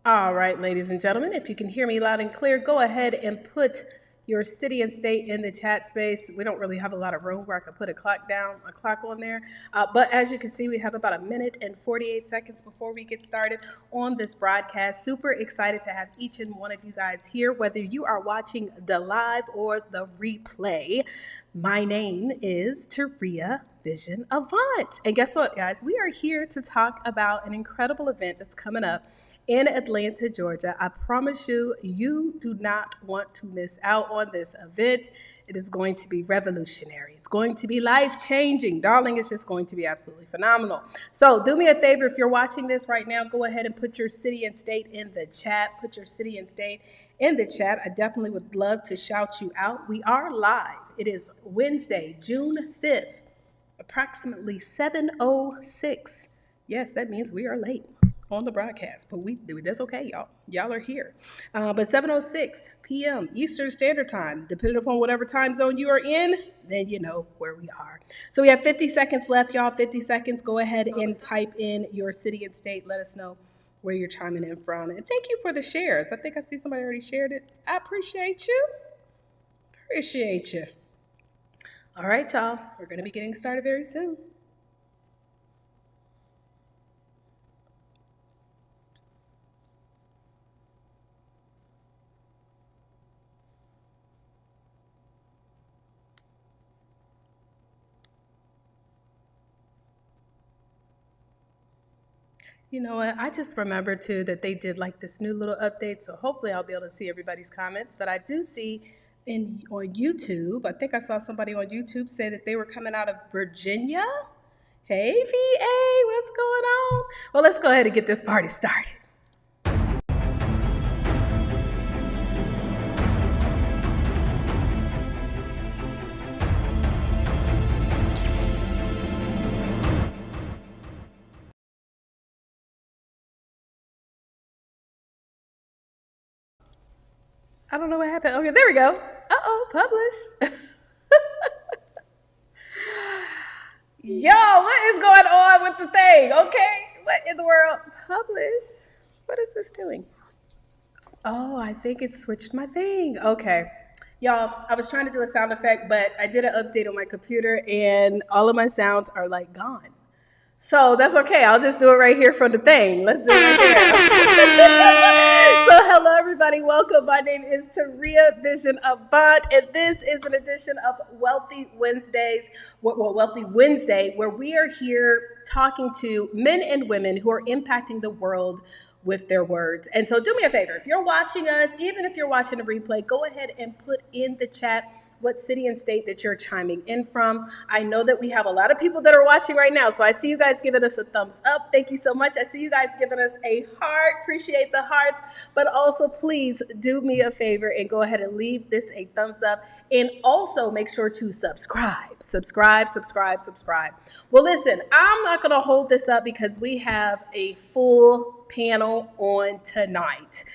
All right, ladies and gentlemen, if you can hear me loud and clear, go ahead and put your city and state in the chat space. We don't really have a lot of room where I can put a clock on there. But as you can see, we have about a minute and 48 seconds before we get started on this broadcast. Super excited to have each and one of you guys here, whether you are watching the live or the replay. My name is Taria Vision Avant. And guess what, guys? We are here to talk about an incredible event that's coming up in Atlanta, Georgia. I promise you, you do not want to miss out on this event. It is going to be revolutionary. It's going to be life-changing. Darling, it's just going to be absolutely phenomenal. So do me a favor, if you're watching this right now, go ahead and put your city and state in the chat. Put your city and state in the chat. I definitely would love to shout you out. We are live. It is Wednesday, June 5th, approximately 7:06. Yes, that means we are late on the broadcast, but that's okay, y'all. Y'all are here. But 7:06 p.m. Eastern Standard Time, depending upon whatever time zone you are in, then you know where we are. So we have 50 seconds left, y'all. 50 seconds. Go ahead and type in your city and state. Let us know where you're chiming in from. And thank you for the shares. I think I see somebody already shared it. I appreciate you. Appreciate you. All right, y'all. We're going to be getting started very soon. You know what? I just remembered too that they did like this new little update, so hopefully I'll be able to see everybody's comments. But I do see on YouTube, I think I saw somebody on YouTube say that they were coming out of Virginia. Hey, VA, what's going on? Well, let's go ahead and get this party started. I don't know what happened. Okay, there we go. Uh-oh, publish. Yo, what is going on with the thing? Okay, what in the world? Publish. What is this doing? Oh, I think it switched my thing. Okay. Y'all, I was trying to do a sound effect, but I did an update on my computer and all of my sounds are like gone. So that's okay. I'll just do it right here from the thing. Let's do it right here. So hello, everybody. Welcome. My name is Taria Vision Avant, and this is an edition of Wealthy Wednesdays, Wealthy Wednesday, where we are here talking to men and women who are impacting the world with their words. And so do me a favor. If you're watching us, even if you're watching a replay, go ahead and put in the chat what city and state that you're chiming in from. I know that we have a lot of people that are watching right now, so I see you guys giving us a thumbs up. Thank you so much. I see you guys giving us a heart. Appreciate the hearts, but also please do me a favor and go ahead and leave this a thumbs up, and also make sure to subscribe. Well, listen, I'm not going to hold this up because we have a full panel on tonight.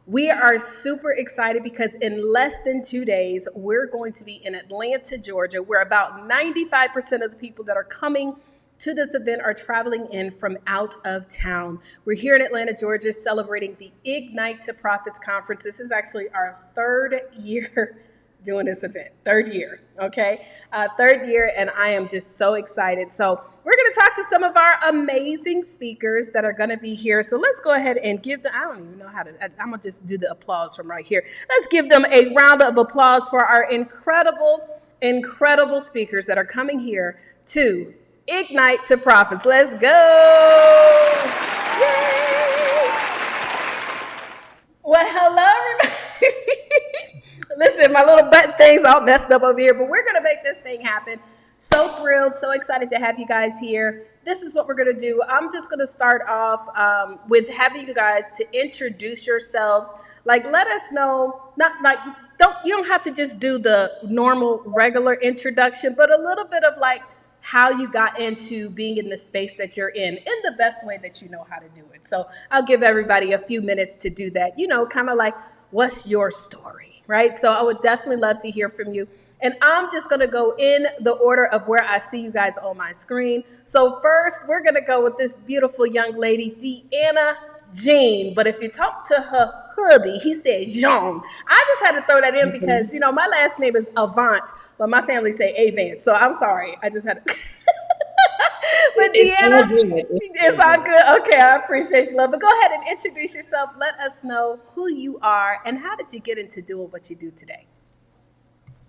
We are super excited because in less than 2 days, we're going to be in Atlanta, Georgia, where about 95% of the people that are coming to this event are traveling in from out of town. We're here in Atlanta, Georgia, celebrating the Ignite to Profits Conference. This is actually our third year doing this event. Third year, okay? Third year, and I am just so excited. So we're going to talk to some of our amazing speakers that are going to be here. So let's go ahead and give them, I don't even know how to, I'm going to just do the applause from right here. Let's give them a round of applause for our incredible speakers that are coming here to Ignite to Profits. Let's go. Yay. Well, hello, everybody. Listen, my little button thing's all messed up over here, but we're going to make this thing happen. So thrilled, so excited to have you guys here. This is what we're going to do. I'm just going to start off with having you guys to introduce yourselves. Like, let us know, you don't have to just do the normal, regular introduction, but a little bit of like how you got into being in the space that you're in the best way that you know how to do it. So I'll give everybody a few minutes to do that, kind of like, what's your story, right? So I would definitely love to hear from you. And I'm just going to go in the order of where I see you guys on my screen. So first, we're going to go with this beautiful young lady, Deanna Jean, but if you talk to her hubby, he said Jean. I just had to throw that in because, my last name is Avant, but my family say Avant. So I'm sorry. I just had to. But It's all Deanna, good. It's it's all all good. good. Okay, I appreciate you, love. But go ahead and introduce yourself. Let us know who you are and how did you get into doing what you do today.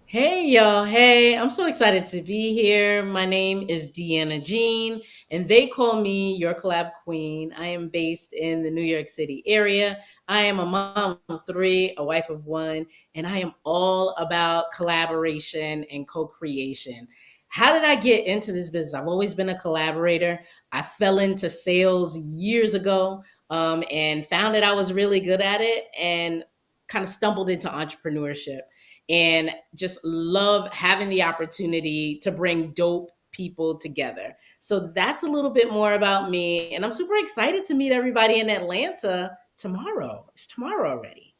Hey, y'all. Hey, I'm so excited to be here. My name is Deanna Jean, and they call me your collab queen. I am based in the New York City area. I am a mom of three, a wife of one, and I am all about collaboration and co creation. How did I get into this business? I've always been a collaborator. I fell into sales years ago and found that I was really good at it and kind of stumbled into entrepreneurship and just love having the opportunity to bring dope people together. So that's a little bit more about me. And I'm super excited to meet everybody in Atlanta tomorrow. It's tomorrow already.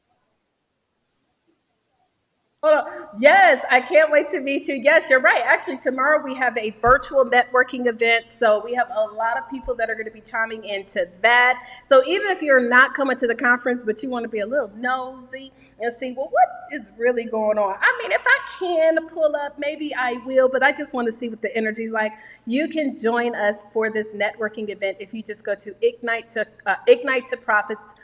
Hold on. Yes, I can't wait to meet you. Yes, you're right. Actually, tomorrow we have a virtual networking event. So we have a lot of people that are going to be chiming into that. So even if you're not coming to the conference, but you want to be a little nosy and see, well, what is really going on? I mean, if I can pull up, maybe I will, but I just want to see what the energy's like. You can join us for this networking event if you just go to Ignite to Profits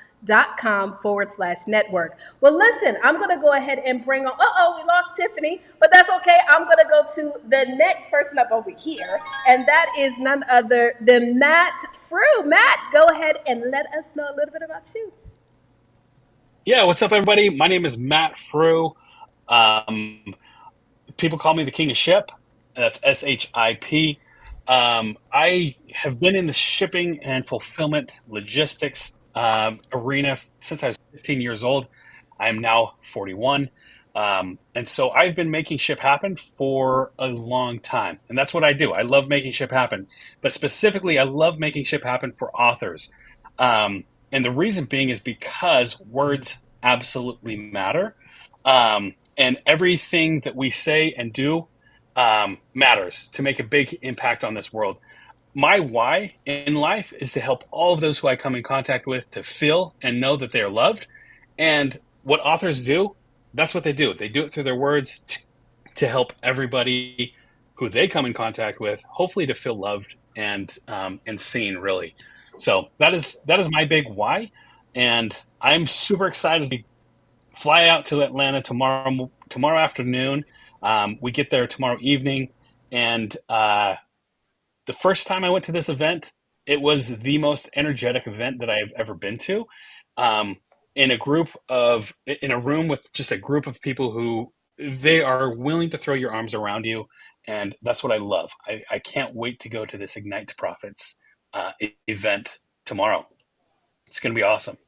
.com/network. Well, listen, I'm going to go ahead and bring on. We lost Tiffany, but that's okay. I'm going to go to the next person up over here, and that is none other than Matt Frew. Matt, go ahead and let us know a little bit about you. Yeah, what's up, everybody? My name is Matt Frew. Um, People call me the King of Ship. That's SHIP. I have been in the shipping and fulfillment logistics arena since I was 15 years old. I am now 41. And so I've been making ship happen for a long time. And that's what I do. I love making ship happen. But specifically, I love making ship happen for authors. And the reason being is because words absolutely matter. And everything that we say and do matters to make a big impact on this world. My why in life is to help all of those who I come in contact with to feel and know that they are loved. And what authors do, that's what they do. They do it through their words to help everybody who they come in contact with, hopefully to feel loved and seen. Really, so that is my big why, and I'm super excited to fly out to Atlanta tomorrow afternoon. We get there tomorrow evening, and the first time I went to this event, it was the most energetic event that I've ever been to. Um, in a room with just a group of people who they are willing to throw your arms around you, and that's what I love. I can't wait to go to this Ignite to Profits event tomorrow. It's going to be awesome.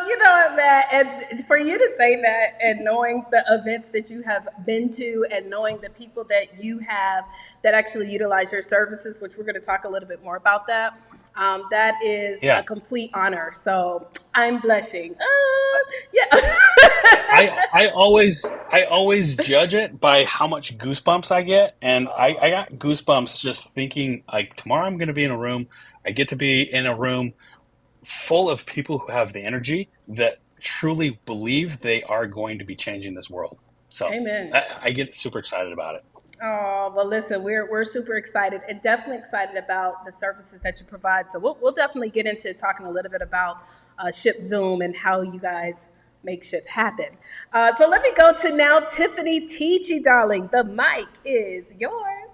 You know what, Matt? And for you to say that and knowing the events that you have been to and knowing the people that you have that actually utilize your services, which we're going to talk a little bit more about that, that is a Yeah, complete honor. So I'm blushing. Yeah. I always judge it by how much goosebumps I get, and I got goosebumps just thinking like tomorrow I'm going to be in a room. I get to be in a room full of people who have the energy that truly believe they are going to be changing this world. So Amen. I get super excited about it. Oh, well, listen, we're super excited and definitely excited about the services that you provide. So we'll definitely get into talking a little bit about Ship Zoom and how you guys make ship happen. So let me go to now Tiffany Teachy, darling. The mic is yours.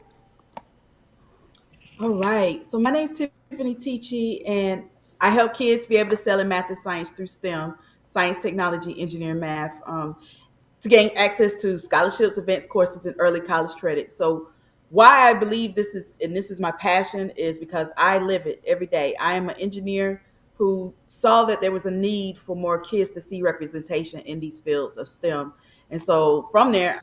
All right. So my name is Tiffany Teachy, and I help kids be able to excel in math and science through STEM, science, technology, engineering, math, to gain access to scholarships, events, courses, and early college credit. So why I believe this is my passion is because I live it every day. I am an engineer who saw that there was a need for more kids to see representation in these fields of STEM. And so from there,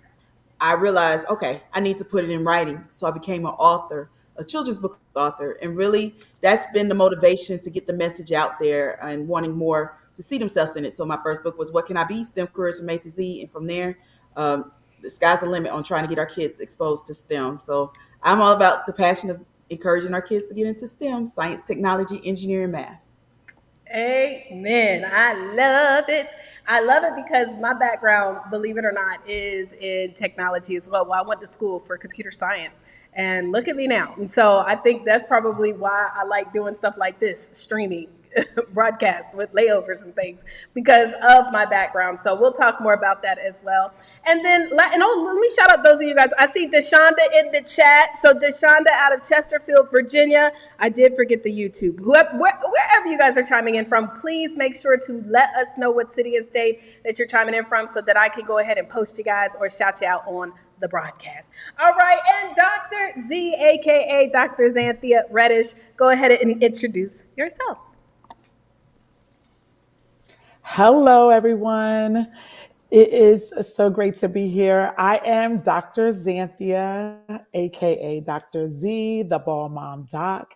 I realized, okay, I need to put it in writing. So I became an author, a children's book author. And really, that's been the motivation to get the message out there and wanting more to see themselves in it. So my first book was What Can I Be? STEM Careers from A to Z. And from there, the sky's the limit on trying to get our kids exposed to STEM. So I'm all about the passion of encouraging our kids to get into STEM, science, technology, engineering, math. Amen. I love it. I love it because my background, believe it or not, is in technology as well. Well, I went to school for computer science and look at me now. And so I think that's probably why I like doing stuff like this, streaming broadcast with layovers and things because of my background. So we'll talk more about that as well. And then, let me shout out those of you guys. I see Deshonda in the chat. So Deshonda out of Chesterfield, Virginia. I did forget the YouTube. Wherever you guys are chiming in from, please make sure to let us know what city and state that you're chiming in from so that I can go ahead and post you guys or shout you out on the broadcast. All right, and Dr. Z, aka Dr. Xanthia Reddish, go ahead and introduce yourself. Hello, everyone. It is so great to be here. I am Dr. Xanthia, aka Dr. Z, the Ball Mom Doc,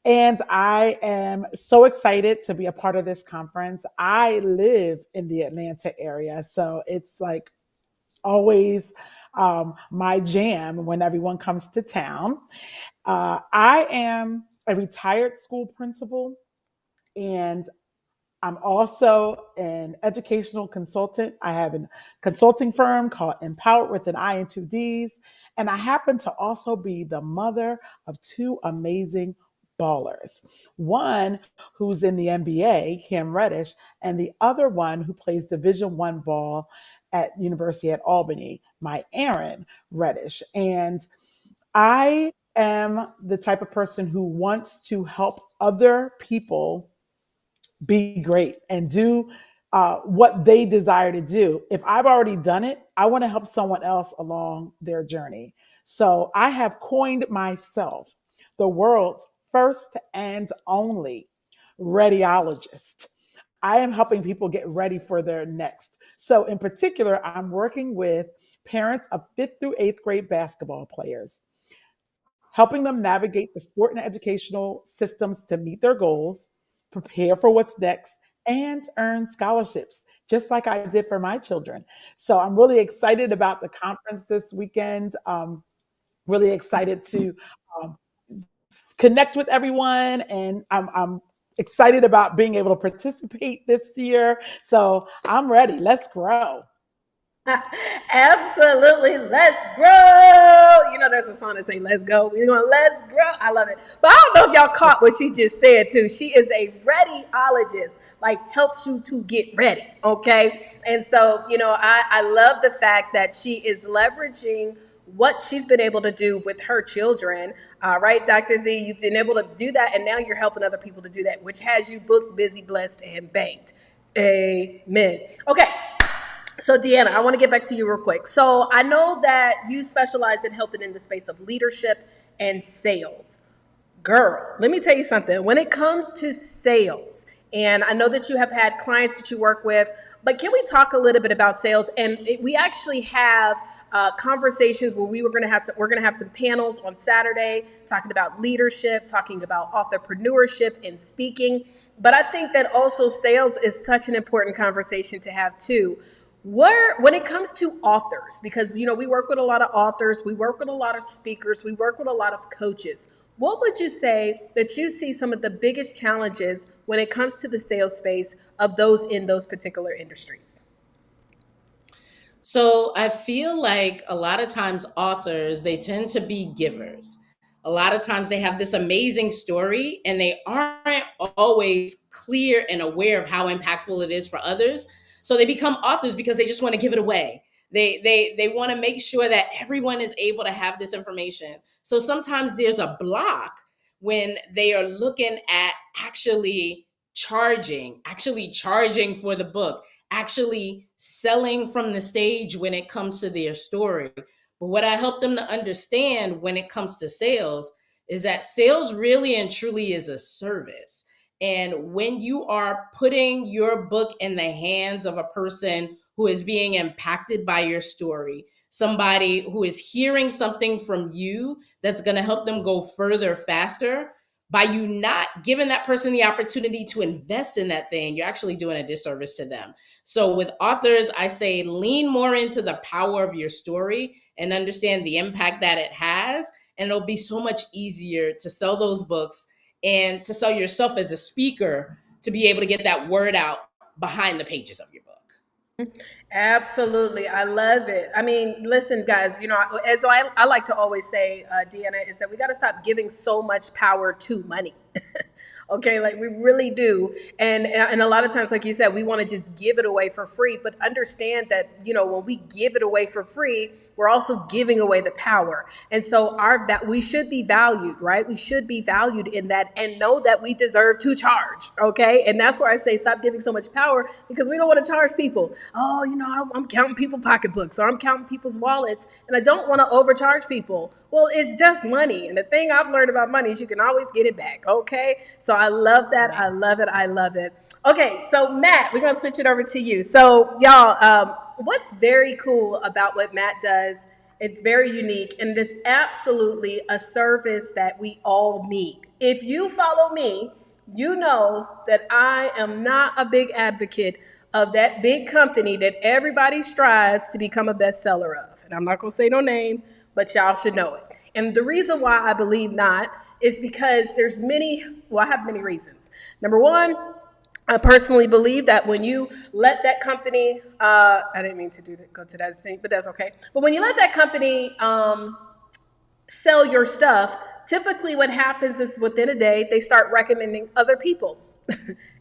and I am so excited to be a part of this conference. I live in the Atlanta area, so it's like always my jam when everyone comes to town. I am a retired school principal, and I'm also an educational consultant. I have a consulting firm called Empowered with an I and two Ds. And I happen to also be the mother of two amazing ballers. One who's in the NBA, Cam Reddish, and the other one who plays Division I ball at University at Albany, my Aaron Reddish. And I am the type of person who wants to help other people be great and do what they desire to do. If I've already done it, I want to help someone else along their journey. So I have coined myself the world's first and only radiologist. I am helping people get ready for their next. So in particular, I'm working with parents of 5th through 8th grade basketball players, helping them navigate the sport and educational systems to meet their goals, prepare for what's next, and earn scholarships, just like I did for my children. So I'm really excited about the conference this weekend. Really excited to um, connect with everyone, and I'm excited about being able to participate this year. So I'm ready. Let's grow. Absolutely, let's grow. You know, there's a song that say "Let's go." We're going, let's grow. I love it. But I don't know if y'all caught what she just said too. She is a readyologist, like helps you to get ready. Okay, and so I love the fact that she is leveraging what she's been able to do with her children, right, Dr. Z? You've been able to do that, and now you're helping other people to do that, which has you booked, busy, blessed, and banked. Amen. Okay. So Deanna, I want to get back to you real quick. So I know that you specialize in helping in the space of leadership and sales. Girl, let me tell you something. When it comes to sales, and I know that you have had clients that you work with, but can we talk a little bit about sales? And we actually have conversations where we're going to have some panels on Saturday talking about leadership, talking about entrepreneurship and speaking. But I think that also sales is such an important conversation to have too. When it comes to authors, because we work with a lot of authors, we work with a lot of speakers, we work with a lot of coaches. What would you say that you see some of the biggest challenges when it comes to the sales space of those in those particular industries? So I feel like a lot of times authors, they tend to be givers. A lot of times they have this amazing story and they aren't always clear and aware of how impactful it is for others. So they become authors because they just want to give it away. They want to make sure that everyone is able to have this information. So sometimes there's a block when they are looking at actually charging for the book, actually selling from the stage when it comes to their story. But what I help them to understand when it comes to sales is that sales really and truly is a service. And when you are putting your book in the hands of a person who is being impacted by your story, somebody who is hearing something from you that's going to help them go further, faster, by you not giving that person the opportunity to invest in that thing, you're actually doing a disservice to them. So with authors, I say lean more into the power of your story and understand the impact that it has. and it'll be so much easier to sell those books and to sell yourself as a speaker to be able to get that word out behind the pages of your book. Absolutely. I love it. I mean, listen, guys, as I like to always say, Deanna, is that we got to stop giving so much power to money. Okay, like we really do. And a lot of times, like you said, we want to just give it away for free, but understand that, when we give it away for free, we're also giving away the power. And so that we should be valued, right? We should be valued in that and know that we deserve to charge. Okay. And that's where I say stop giving so much power, because we don't want to charge people. Oh, I'm counting people's pocketbooks, or I'm counting people's wallets, and I don't want to overcharge people. Well, it's just money. And the thing I've learned about money is you can always get it back. Okay. So I love that. I love it. I love it. Okay. So Matt, we're going to switch it over to you. So y'all, what's very cool about what Matt does, it's very unique, and it's absolutely a service that we all need. If you follow me, you know that I am not a big advocate of that big company that everybody strives to become a bestseller of. And I'm not going to say no name, but y'all should know it. And the reason why I believe not is because I have many reasons. Number one, I personally believe that when you let that company, I didn't mean to go to that scene, but that's okay. But when you let that company sell your stuff, typically what happens is within a day, they start recommending other people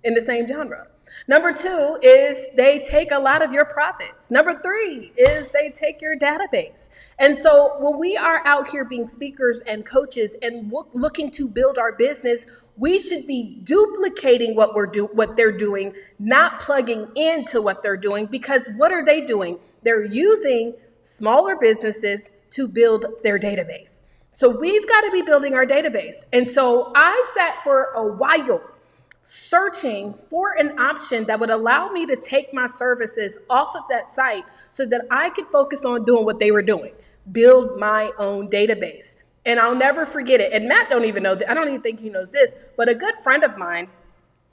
in the same genre. Number two is they take a lot of your profits. Number three is they take your database. And so when we are out here being speakers and coaches and looking to build our business, we should be duplicating what they're doing, not plugging into what they're doing, because what are they doing? They're using smaller businesses to build their database. So we've got to be building our database. And so I sat for a while searching for an option that would allow me to take my services off of that site so that I could focus on doing what they were doing, build my own database. And I'll never forget it. And Matt don't even know that. I don't even think he knows this, but a good friend of mine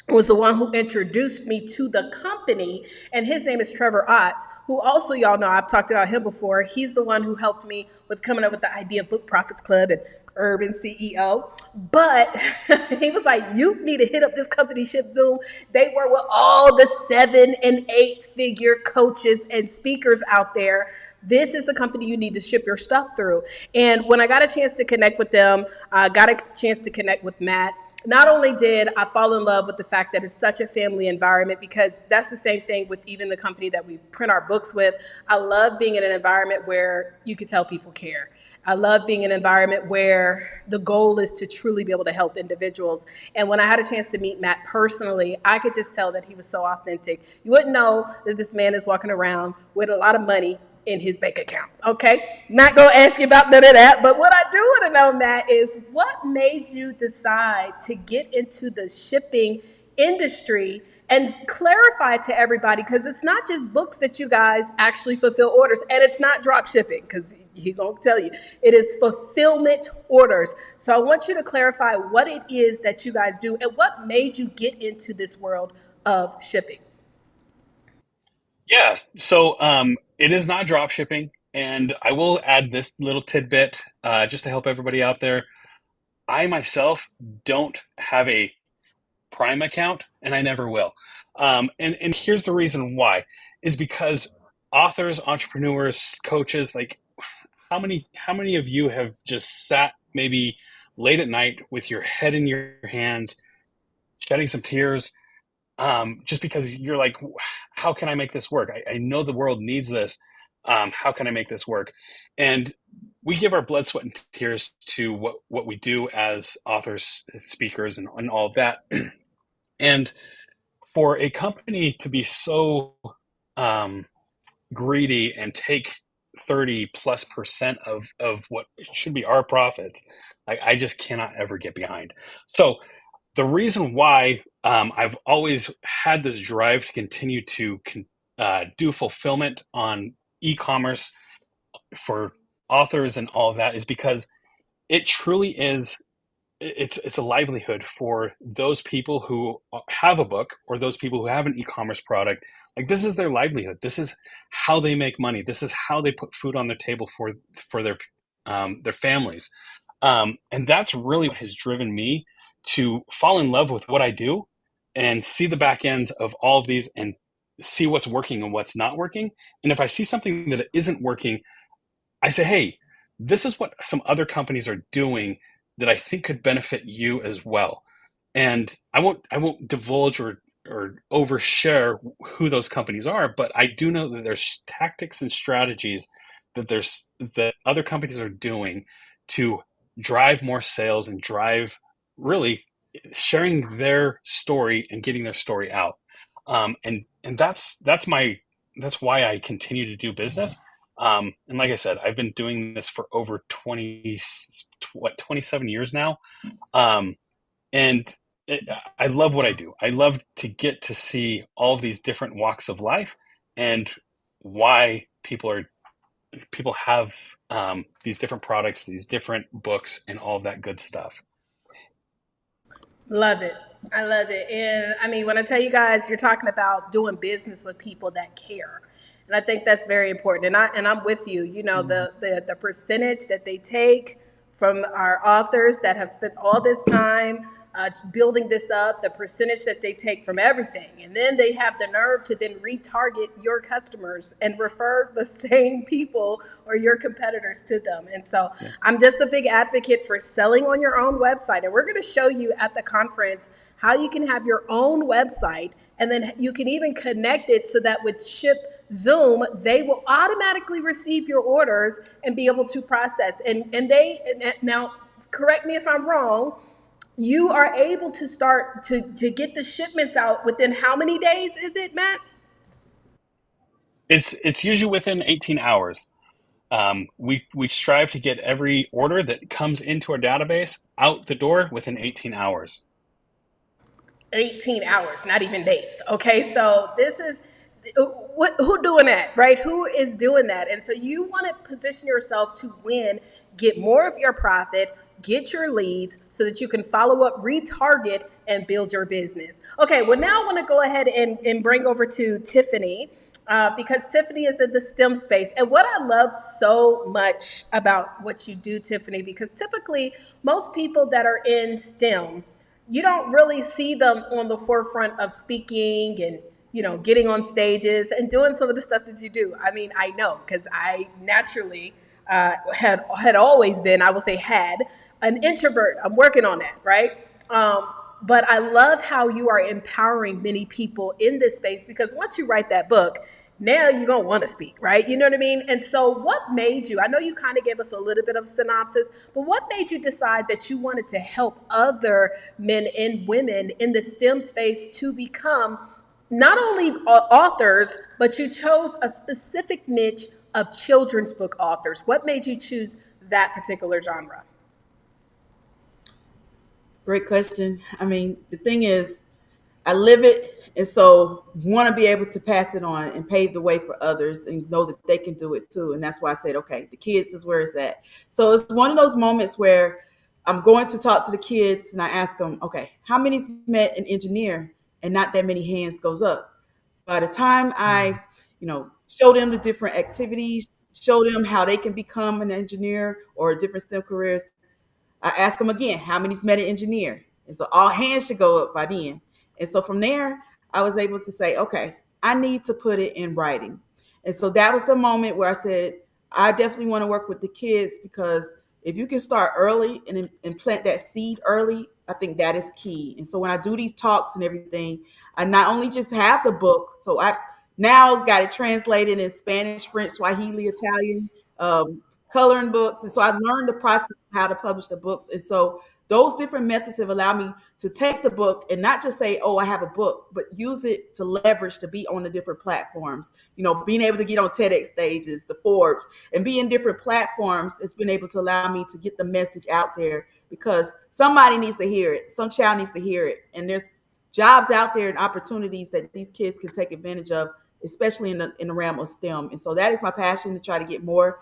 was the one who introduced me to the company, and his name is Trevor Ott, who also, y'all know, I've talked about him before. He's the one who helped me with coming up with the idea of Book Profits Club and Urban CEO. But he was like, you need to hit up this company, ShipZoom. They work with all the 7 and 8 figure coaches and speakers out there. This is the company you need to ship your stuff through. And when I got a chance to connect with them, I got a chance to connect with Matt. Not only did I fall in love with the fact that it's such a family environment, because that's the same thing with even the company that we print our books with. I love being in an environment where you can tell people care. I love being in an environment where the goal is to truly be able to help individuals. And when I had a chance to meet Matt personally, I could just tell that he was so authentic. You wouldn't know that this man is walking around with a lot of money in his bank account. Okay, not gonna ask you about none of that, but what I do want to know, Matt, is what made you decide to get into the shipping industry, and clarify to everybody, because it's not just books that you guys actually fulfill orders, and it's not drop shipping, because he gonna tell you it is fulfillment orders. So I want you to clarify what it is that you guys do and what made you get into this world of shipping. Yeah, so it is not drop shipping, and I will add this little tidbit just to help everybody out there. I myself don't have a Prime account, and I never will. And here's the reason why, is because authors, entrepreneurs, coaches, like how many of you have just sat maybe late at night with your head in your hands, shedding some tears, just because you're like, how can I make this work? I know the world needs this. How can I make this work? And we give our blood, sweat, and tears to what we do as authors, speakers, and all of that. And for a company to be so greedy and take 30+% of what should be our profits, I just cannot ever get behind. So the reason why I've always had this drive to continue to do fulfillment on e-commerce for authors and all of that is because it truly is, it's a livelihood for those people who have a book or those people who have an e-commerce product. Like, this is their livelihood. This is how they make money. This is how they put food on their table for their families. And that's really what has driven me to fall in love with what I do and see the back ends of all of these and see what's working and what's not working. And if I see something that isn't working, I say, hey, this is what some other companies are doing that I think could benefit you as well. And I won't divulge or overshare who those companies are, but I do know that there's tactics and strategies that other companies are doing to drive more sales and drive really sharing their story and getting their story out. And that's why I continue to do business. And like I said, I've been doing this for over 27 years now. And I love what I do. I love to get to see all of these different walks of life and why people have these different products, these different books, and all of that good stuff. Love it. I love it. And I mean, when I tell you guys, you're talking about doing business with people that care. And I think that's very important. And I'm with you. You know, the percentage that they take from our authors that have spent all this time building this up, the percentage that they take from everything. And then they have the nerve to then retarget your customers and refer the same people or your competitors to them. And so I'm just a big advocate for selling on your own website. And we're going to show you at the conference how you can have your own website, and then you can even connect it so that with ShipZoom, they will automatically receive your orders and be able to process. And now, correct me if I'm wrong, you are able to start to get the shipments out within how many days is it, Matt? It's usually within 18 hours. We strive to get every order that comes into our database out the door within 18 hours. 18 hours, not even days. Okay, so this is who doing that, right? Who is doing that? And so you want to position yourself to win, get more of your profit, get your leads so that you can follow up, retarget, and build your business. Okay, well, now I want to go ahead and bring over to Tiffany because Tiffany is in the STEM space. And what I love so much about what you do, Tiffany, because typically most people that are in STEM, you don't really see them on the forefront of speaking and, you know, getting on stages and doing some of the stuff that you do. I mean, I know because I naturally had always been, I will say had, an introvert. I'm working on that, right? But I love how you are empowering many people in this space because once you write that book, now you're going to want to speak, right? You know what I mean? And so what made you, I know you kind of gave us a little bit of synopsis, but what made you decide that you wanted to help other men and women in the STEM space to become not only authors, but you chose a specific niche of children's book authors? What made you choose that particular genre? Great question. I mean, the thing is, I live it, and so want to be able to pass it on and pave the way for others and know that they can do it too. And that's why I said, okay, the kids is where it's at. So it's one of those moments where I'm going to talk to the kids and I ask them, okay, how many's met an engineer? And not that many hands goes up. By the time I, show them the different activities, show them how they can become an engineer or different STEM careers, I ask them again, how many's met an engineer? And so all hands should go up by then. And so from there, I was able to say, okay, I need to put it in writing. And so that was the moment where I said, I definitely want to work with the kids because if you can start early and plant that seed early, I think that is key. And so when I do these talks and everything, I not only just have the book, so I now got it translated in Spanish, French, Swahili, Italian, coloring books. And so I've learned the process of how to publish the books. And so those different methods have allowed me to take the book and not just say, oh, I have a book, but use it to leverage to be on the different platforms. Being able to get on TEDx stages, the Forbes, and be in different platforms has been able to allow me to get the message out there because somebody needs to hear it. Some child needs to hear it. And there's jobs out there and opportunities that these kids can take advantage of, especially in the realm of STEM. And so that is my passion, to try to get more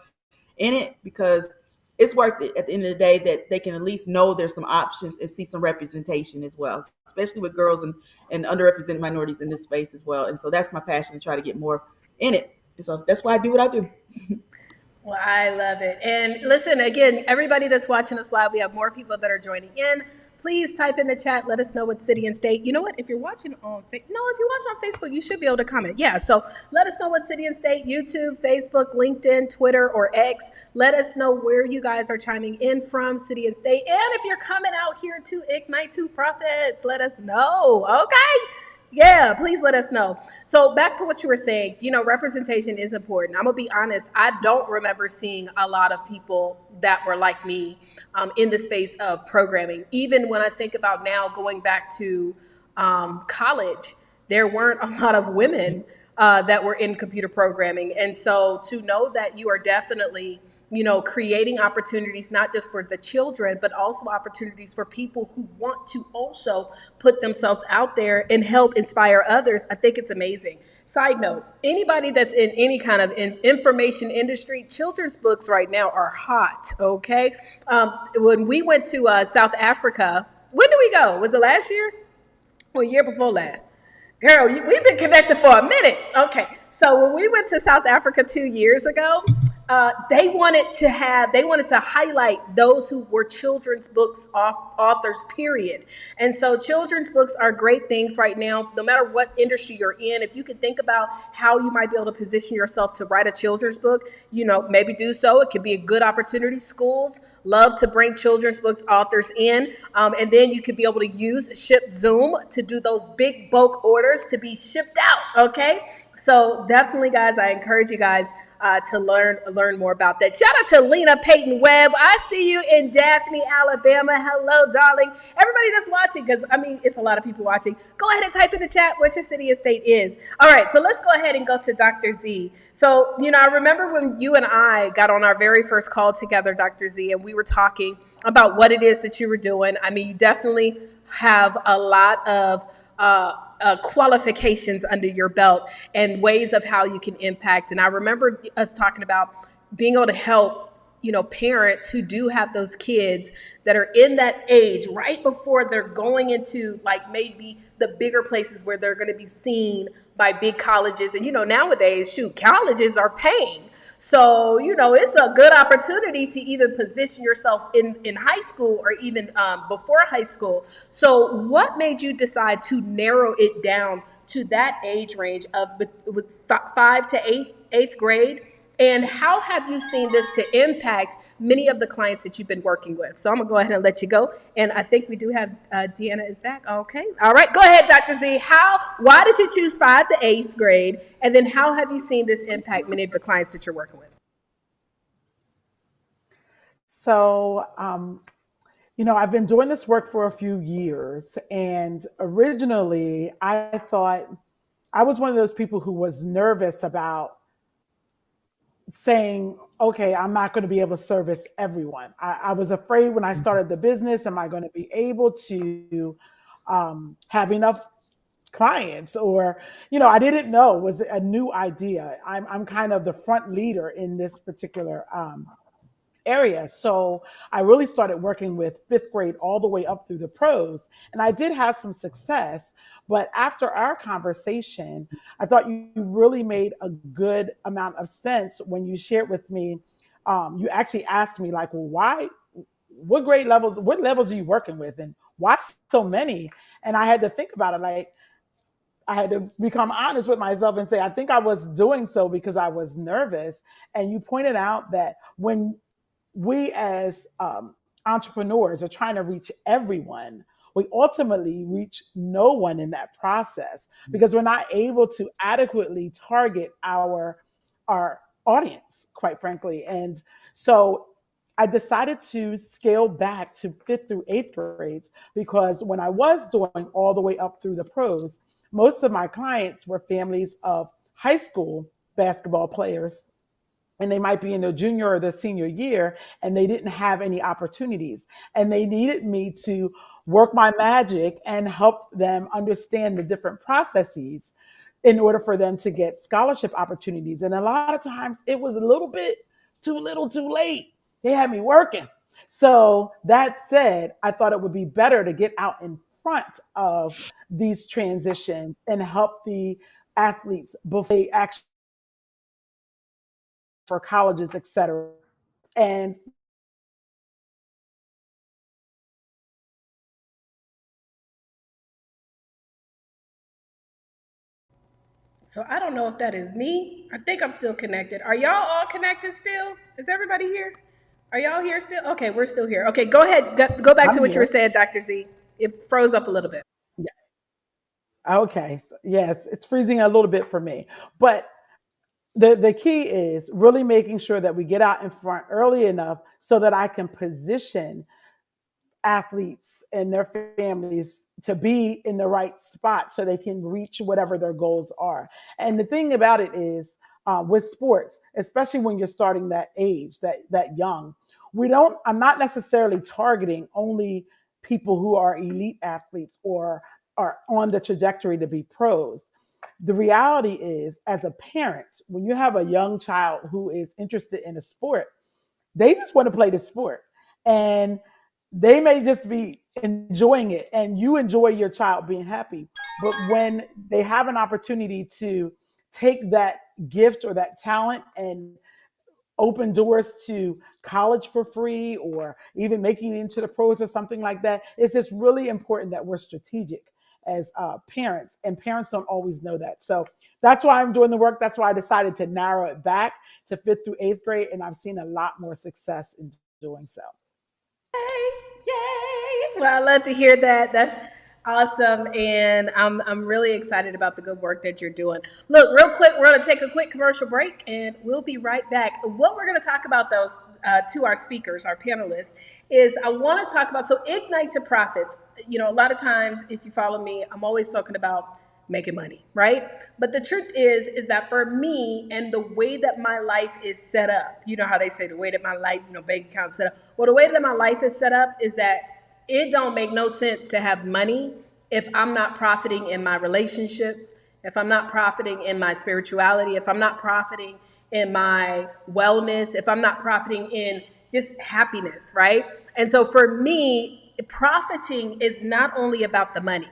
in it because it's worth it at the end of the day that they can at least know there's some options and see some representation as well, especially with girls and underrepresented minorities in this space as well. And so that's my passion, to try to get more in it. And so that's why I do what I do. Well, I love it. And listen, again, everybody that's watching us live, we have more people that are joining in. Please type in the chat. Let us know what city and state. You know what? If you're watching on if you're watching on Facebook, you should be able to comment. Yeah. So let us know what city and state. YouTube, Facebook, LinkedIn, Twitter, or X. Let us know where you guys are chiming in from, city and state. And if you're coming out here to Ignite to Profits, let us know. Okay. Yeah, please let us know. So back to what you were saying, representation is important. I'm gonna be honest, I don't remember seeing a lot of people that were like me in the space of programming. Even when I think about now going back to college, there weren't a lot of women that were in computer programming. And so to know that you are definitely creating opportunities not just for the children, but also opportunities for people who want to also put themselves out there and help inspire others. I think it's amazing. Side note, anybody that's in any kind of information industry, children's books right now are hot, okay? When we went to South Africa, when did we go? Was it last year? Well, year before last. Girl, we've been connected for a minute. Okay, so when we went to South Africa 2 years ago, they wanted to highlight those who were children's books authors, period. And so children's books are great things right now, no matter what industry you're in. If you can think about how you might be able to position yourself to write a children's book, maybe do so. It could be a good opportunity. Schools love to bring children's books authors in. And then you could be able to ship Zoom to do those big bulk orders to be shipped out. Okay. So definitely, guys, I encourage you guys to learn more about that. Shout out to Lena Payton Webb. I see you in Daphne, Alabama. Hello, darling. Everybody that's watching, because it's a lot of people watching. Go ahead and type in the chat what your city and state is. All right, so let's go ahead and go to Dr. Z. So, I remember when you and I got on our very first call together, Dr. Z, and we were talking about what it is that you were doing. You definitely have a lot of qualifications under your belt and ways of how you can impact. And I remember us talking about being able to help, parents who do have those kids that are in that age right before they're going into maybe the bigger places where they're going to be seen by big colleges. And, nowadays, colleges are paying. So, it's a good opportunity to even position yourself in high school or even before high school. So what made you decide to narrow it down to that age range of with 5 to 8th grade? And how have you seen this to impact many of the clients that you've been working with? So I'm going to go ahead and let you go. And I think we do have Deanna is back. Okay. All right. Go ahead, Dr. Z. Why did you choose 5 to 8th grade? And then how have you seen this impact many of the clients that you're working with? So, I've been doing this work for a few years. And originally, I thought I was one of those people who was nervous about saying, okay, I'm not going to be able to service everyone. I was afraid when I started the business, am I going to be able to have enough clients? Or, I didn't know, it was a new idea. I'm kind of the front leader in this particular area. So I really started working with 5th grade all the way up through the pros. And I did have some success. But after our conversation, I thought you really made a good amount of sense when you shared with me. You actually asked me well, what levels are you working with? And why so many? And I had to think about it. I had to become honest with myself and say, I think I was doing so because I was nervous. And you pointed out that when we as entrepreneurs are trying to reach everyone, we ultimately reach no one in that process because we're not able to adequately target our audience, quite frankly. And so I decided to scale back to 5th through 8th grades because when I was doing all the way up through the pros, most of my clients were families of high school basketball players, and they might be in their junior or their senior year, and they didn't have any opportunities. And they needed me to work my magic and help them understand the different processes in order for them to get scholarship opportunities. And a lot of times it was a little bit too little, too late. They had me working. So that said, I thought it would be better to get out in front of these transitions and help the athletes before they actually for colleges, et cetera. And So I don't know if that is me. I think I'm still connected. Are y'all all connected still? Is everybody here? Are y'all here still? Okay, we're still here. Okay, go ahead. Go back to I'm what you were here. saying, Dr. Z. It froze up a little bit. Okay. Yes, it's freezing a little bit for me. But the key is really making sure that we get out in front early enough so that I can position athletes and their families to be in the right spot so they can reach whatever their goals are. And the thing about it is, with sports, especially when you're starting that age, that young, I'm not necessarily targeting only people who are elite athletes or are on the trajectory to be pros. The reality is, as a parent, when you have a young child who is interested in a sport, they just want to play the sport. And they may just be enjoying it and you enjoy your child being happy. But when they have an opportunity to take that gift or that talent and open doors to college for free or even making it into the pros or something like that, it's just really important that we're strategic as parents, and parents don't always know that. So that's why I'm doing the work. That's why I decided to narrow it back to 5th through 8th grade, and I've seen a lot more success in doing so. Yay! Well, I love to hear that. That's awesome, and I'm really excited about the good work that you're doing. Look, real quick, we're going to take a quick commercial break, and we'll be right back. What we're going to talk about, those to our speakers, our panelists, is I want to talk about Ignite to Profits. You know, a lot of times, if you follow me, I'm always talking about making money, right? But the truth is that for me and the way that my life is set up, you know how they say the way that my life, bank account is set up. Well, the way that my life is set up is that it don't make no sense to have money if I'm not profiting in my relationships, if I'm not profiting in my spirituality, if I'm not profiting in my wellness, if I'm not profiting in just happiness, right? And so for me, profiting is not only about the money.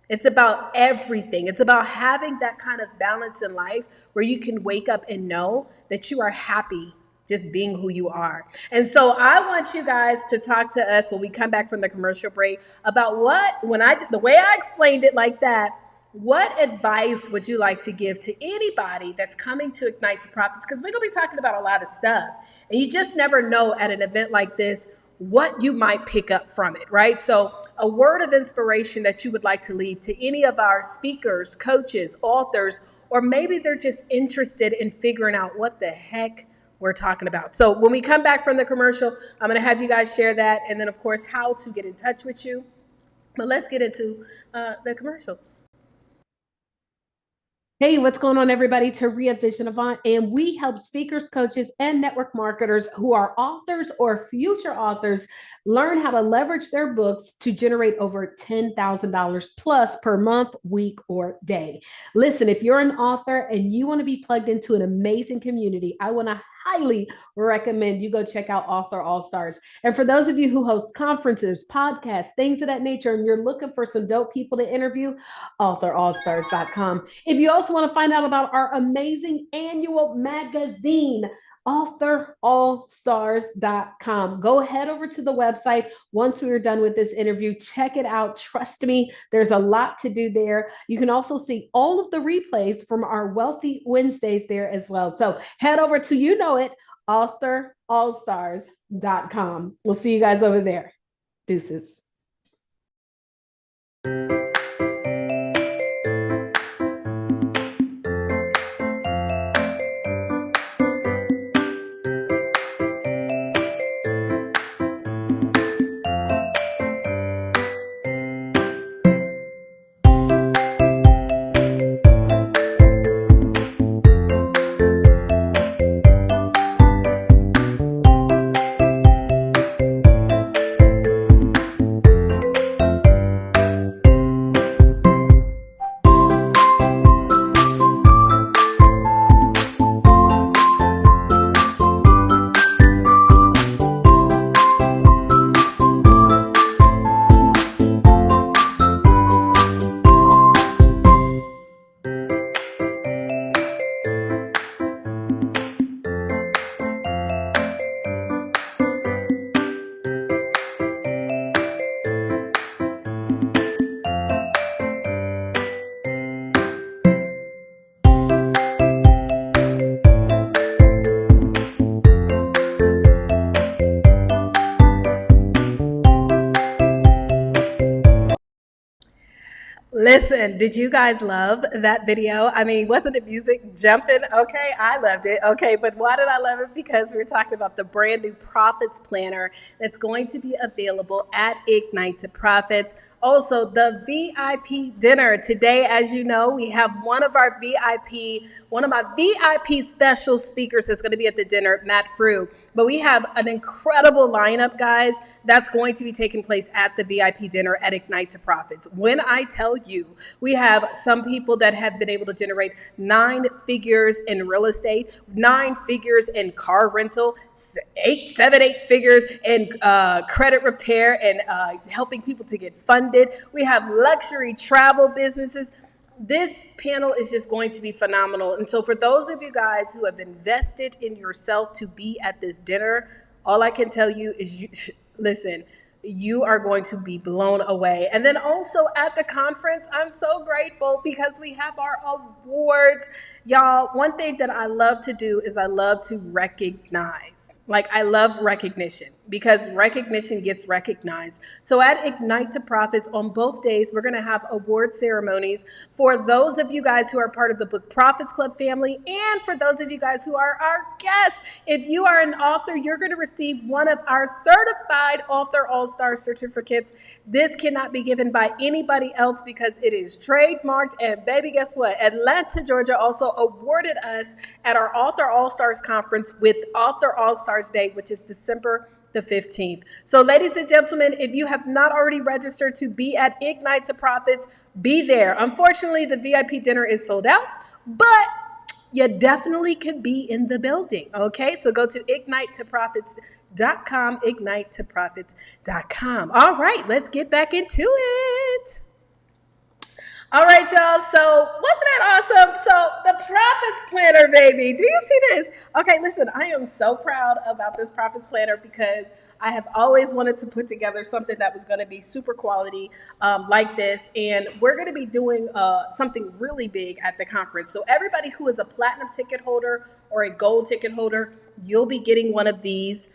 It's about everything. It's about having that kind of balance in life where you can wake up and know that you are happy just being who you are. And so I want you guys to talk to us when we come back from the commercial break about the way I explained it like that, what advice would you like to give to anybody that's coming to Ignite to Profits? Because we're going to be talking about a lot of stuff. And you just never know at an event like this what you might pick up from it, right? So a word of inspiration that you would like to leave to any of our speakers, coaches, authors, or maybe they're just interested in figuring out what the heck we're talking about. So when we come back from the commercial, I'm going to have you guys share that. And then, of course, how to get in touch with you. But let's get into the commercials. Hey, what's going on, everybody? Taria Vision Avant, and we help speakers, coaches, and network marketers who are authors or future authors learn how to leverage their books to generate over $10,000 plus per month, week, or day. Listen, if you're an author and you want to be plugged into an amazing community, I want to highly recommend you go check out Author All Stars. And for those of you who host conferences, podcasts, things of that nature, and you're looking for some dope people to interview, authorallstars.com. If you also want to find out about our amazing annual magazine, authorallstars.com. Go head over to the website once we are done with this interview. Check it out. Trust me, there's a lot to do there. You can also see all of the replays from our Wealthy Wednesdays there as well. So head over to, authorallstars.com. We'll see you guys over there. Deuces. Listen, did you guys love that video? I mean, wasn't the music jumping? Okay, I loved it. Okay, but why did I love it? Because we're talking about the brand new Profits Planner that's going to be available at Ignite to Profits. Also, the VIP dinner. Today, as you know, we have one of my VIP special speakers that's going to be at the dinner, Matt Frew. But we have an incredible lineup, guys, that's going to be taking place at the VIP dinner at Ignite to Profits. When I tell you, we have some people that have been able to generate 9 figures in real estate, 9 figures in car rental, 8 figures in credit repair and helping people to get funded. We have luxury travel businesses. This panel is just going to be phenomenal. And so for those of you guys who have invested in yourself to be at this dinner, all I can tell you is listen, you are going to be blown away. And then also at the conference, I'm so grateful because we have our awards. Y'all, one thing that I love to do is I love to recognize. Like, I love recognition because recognition gets recognized. So at Ignite to Profits on both days, we're going to have award ceremonies for those of you guys who are part of the Book Profits Club family and for those of you guys who are our guests. If you are an author, you're going to receive one of our certified author all-star certificates. This cannot be given by anybody else because it is trademarked. And baby, guess what? Atlanta, Georgia also awarded us at our Author All-Stars Conference with Author All-Stars Day, which is December the 15th. So ladies and gentlemen, if you have not already registered to be at Ignite to Profits, be there. Unfortunately, the VIP dinner is sold out, but you definitely could be in the building, okay? So go to ignitetoprofits.com, ignitetoprofits.com. All right, let's get back into it. All right, y'all. So wasn't that awesome? So the Profits Planner, baby. Do you see this? Okay, listen, I am so proud about this Profits Planner because I have always wanted to put together something that was going to be super quality like this. And we're going to be doing something really big at the conference. So everybody who is a platinum ticket holder or a gold ticket holder, you'll be getting one of these.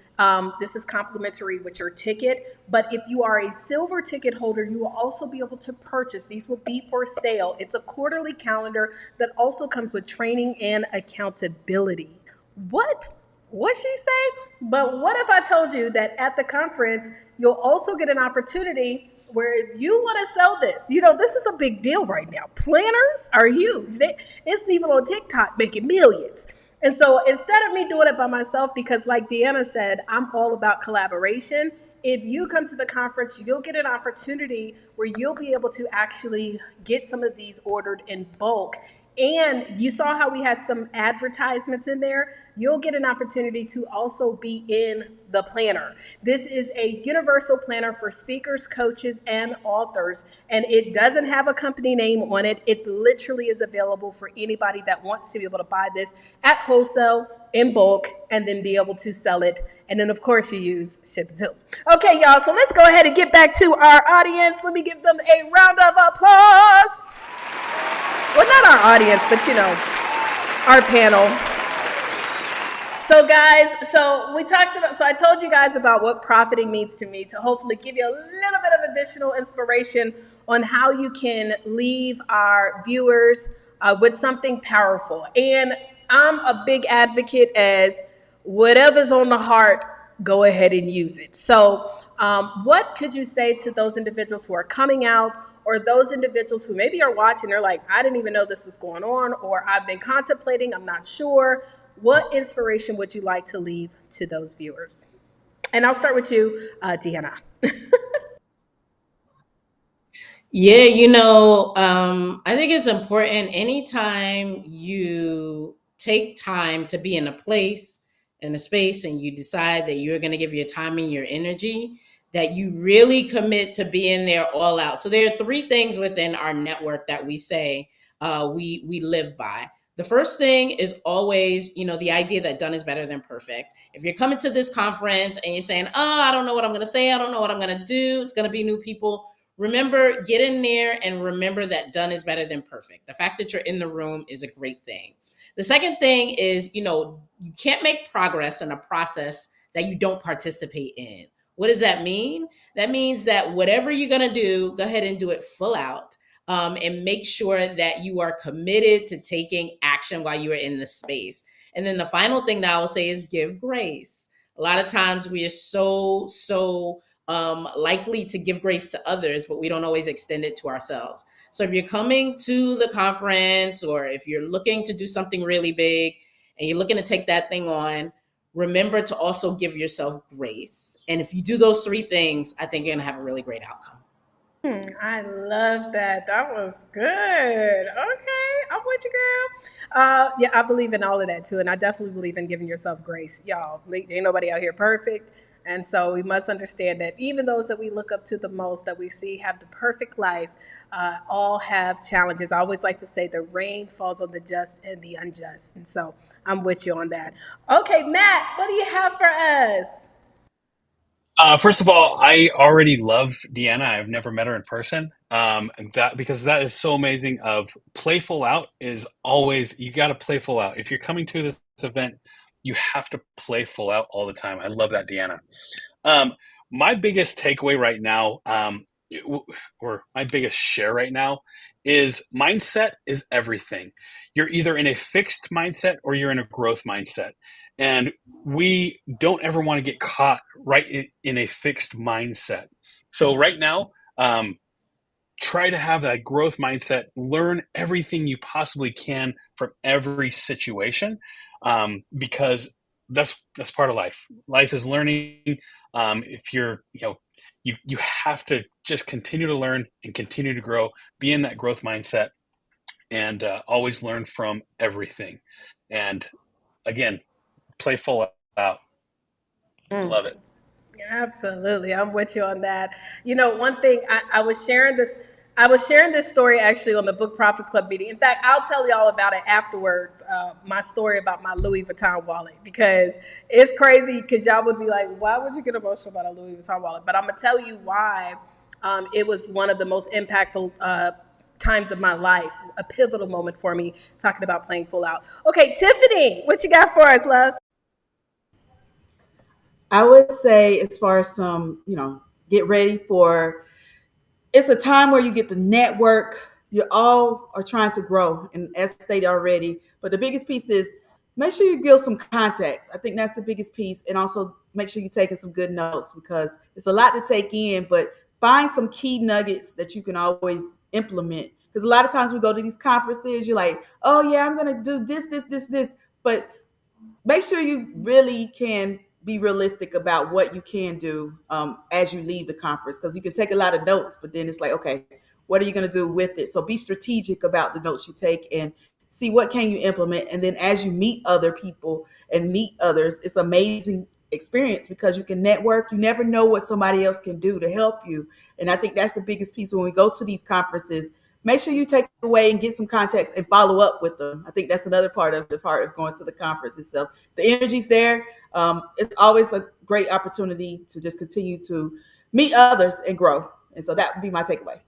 This is complimentary with your ticket, but if you are a silver ticket holder, you will also be able to purchase. These will be for sale. It's a quarterly calendar that also comes with training and accountability. What'd she say? But what if I told you that at the conference, you'll also get an opportunity where if you want to sell this, this is a big deal right now. Planners are huge. It's people on TikTok making millions. And so instead of me doing it by myself, because like Deanna said, I'm all about collaboration. If you come to the conference, you'll get an opportunity where you'll be able to actually get some of these ordered in bulk. And you saw how we had some advertisements in there. You'll get an opportunity to also be in the planner. This is a universal planner for speakers, coaches, and authors. And it doesn't have a company name on it. It literally is available for anybody that wants to be able to buy this at wholesale, in bulk, and then be able to sell it. And then, of course, you use ShipZoom. Okay, y'all, so let's go ahead and get back to our audience. Let me give them a round of applause. Well, not our audience, but, our panel. So, guys, I told you guys about what profiting means to me to hopefully give you a little bit of additional inspiration on how you can leave our viewers with something powerful. And I'm a big advocate as whatever's on the heart, go ahead and use it. So what could you say to those individuals who are coming out or those individuals who maybe are watching, they're like, I didn't even know this was going on, or I've been contemplating, I'm not sure. What inspiration would you like to leave to those viewers? And I'll start with you, Deanna. Yeah, I think it's important anytime you take time to be in a place, in a space, and you decide that you're going to give your time and your energy, that you really commit to being there all out. So there are 3 things within our network that we say we live by. The first thing is always, the idea that done is better than perfect. If you're coming to this conference and you're saying, I don't know what I'm going to say, I don't know what I'm going to do, it's going to be new people. Remember, get in there and remember that done is better than perfect. The fact that you're in the room is a great thing. The second thing is, you can't make progress in a process that you don't participate in. What does that mean? That means that whatever you're going to do, go ahead and do it full out. and make sure that you are committed to taking action while you are in the space. And then the final thing that I will say is give grace. A lot of times we are so likely to give grace to others, but we don't always extend it to ourselves. So if you're coming to the conference, or if you're looking to do something really big and you're looking to take that thing on, remember to also give yourself grace. And if you do those three things, I think you're going to have a really great outcome. I love that. That was good. Okay, I'm with you, girl. Yeah, I believe in all of that too, and I definitely believe in giving yourself grace, y'all. Ain't nobody out here perfect, and so we must understand that even those that we look up to the most, that we see have the perfect life, all have challenges. I always like to say the rain falls on the just and the unjust, and so I'm with you on that. Okay, Matt, what do you have for us? First of all, I already love Deanna. I've never met her in person. And that because that is so amazing. Of playful out is always you got to play full out. If you're coming to this event, you have to play full out all the time. I love that, Deanna. Um, my biggest takeaway right now, or my biggest share right now, is mindset is everything. You're either in a fixed mindset or you're in a growth mindset. And we don't ever want to get caught right in a fixed mindset. So, right now, try to have that growth mindset, learn everything you possibly can from every situation, because that's part of life. Life is learning. If you're, you have to just continue to learn and continue to grow, be in that growth mindset, and always learn from everything. And again, play full out. Mm. Love it. Absolutely, I'm with you on that. One thing I was sharing this. I was sharing this story actually on the Book Prophets Club meeting. In fact, I'll tell y'all about it afterwards. My story about my Louis Vuitton wallet, because it's crazy. Because y'all would be like, "Why would you get emotional about a Louis Vuitton wallet?" But I'm gonna tell you why. It was one of the most impactful times of my life, a pivotal moment for me. Talking about playing full out. Okay, Tiffany, what you got for us, love? I would say, as far as some, get ready for, it's a time where you get to network. You all are trying to grow, and as stated already. But the biggest piece is make sure you build some contacts. I think that's the biggest piece, and also make sure you're taking some good notes, because it's a lot to take in. But find some key nuggets that you can always implement. Because a lot of times we go to these conferences, you're like, oh yeah, I'm gonna do this, but make sure you really can be realistic about what you can do as you leave the conference, because you can take a lot of notes, but then it's like, okay, what are you going to do with it? So be strategic about the notes you take and see what can you implement. And then as you meet other people and meet others, it's amazing experience, because you can network. You never know what somebody else can do to help you. And I think that's the biggest piece when we go to these conferences. Make sure you take away and get some context and follow up with them. I think that's another part of going to the conference itself. The energy's there. It's always a great opportunity to just continue to meet others and grow. And so that would be my takeaway.